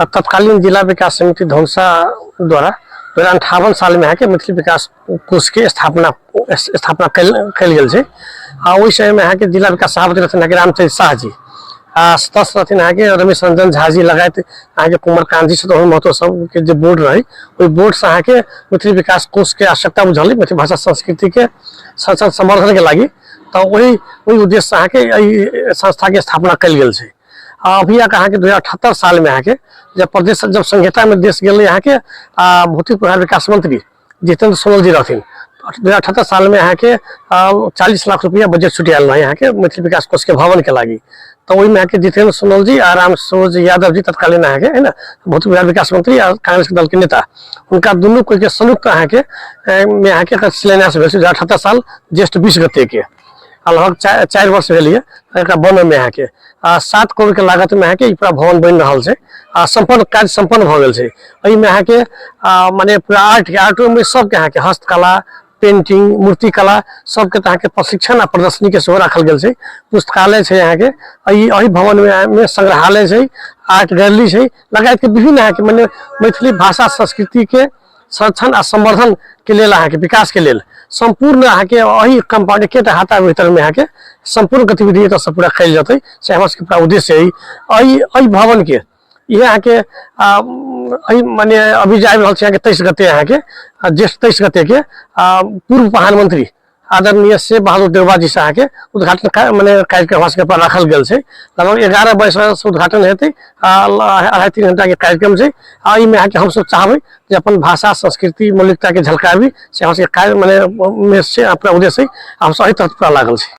तत्कालीन जिला विकास समिति धौंसा द्वारा 2058 साल में है कि मैथिली विकास कोष के स्थापना कल गेल छै। ओहि समय में है कि जिला विकास सभापति रहथिन रामचंद्र शाह जी, सदस्य रहथिन है कि रमेश रंजन झा जी लगायत अहाँ के कुमार कांजी सतोहन महतो सब के जो बोर्ड रही, ओहि बोर्ड से अहाँ के मैथिली विकास कोष के आवश्यकता बुझल, मैथिली भाषा संस्कृति के संवर्धन के लगी, तो वही उद्देश्य से अहाँ के संस्था के स्थापना कल गेल छै। अभी अहाँ के 2078 साल में अहाँ के जब संहिता में देश गए यहाँ के भौतिक प्रकार विकास मंत्री जितेंद्र सोनल जी रहथिन, 2078 साल में यहाँ के 40 लाख रुपया बजट छुटियाल रहा यहाँ के मैथिली विकास कोष के भवन के लगी। तो वही में यहाँ के जितेंद्र सोनल जी और राम सरोज यादव जी तत्कालीन यहाँ के है ना भौतिक प्रकार विकास मंत्री और कांग्रेस के दल के नेता, उनका दोनों कोई के संयुक्त यहाँ के में यहाँ के शिलान्यास भेल 2078 साल ज्येष्ठ 20 गते के, लगभग 4 वर्ष भेलिए बन में यहाँ के 7 करोड़ के लागत में यहाँ के पूरा भवन बन रहा है, संपन्न कार्य संपन्न भ गेल छै। एहि में यहाँ के माने पूरा आर्ट में सबके यहाँ के हस्तकला, पेंटिंग, मूर्ति कला सबके अहाँ के प्रशिक्षण आ प्रदर्शनी के सेहो राखल गेल छै। पुस्तकालय छै यहाँ के, एहि भवन में संग्रहालय छै, आर्ट गैलरी छै, लगायत के विभिन्न यहाँ के माने मैथिली भाषा संस्कृति के संरक्षण आ संवर्धन के लेल अहाँ के विकास के लेल संपूर्ण अहाँ के अही कंपाउंड के हाथा भीतर में अहाँ के संपूर्ण गतिविधि तो सब पूरा कल जाते से हमर सबके पूरा उद्देश्य है। एहि भवन के ये अहाँ के माने अभी जा रहल छै 23 गते अहाँ के ज्येष्ठ 23 गते के पूर्व प्रधानमंत्री आदरणीय से बहादुर देवबा जी से अहाँ के उद्घाटन माने कार्यक्रम पर रखल गेल छै। लगभग 11 बजे से उद्घाटन हेतै, 2.5-3 घंटा के कार्यक्रम छै। एहि में अहाँ के हम सब चाहबै जे अपन भाषा संस्कृति मौलिकता के झलकाबी से हम सब कार्य माने में से अपना उद्देश्य हम सब एहि तरह पूरा लागल छै।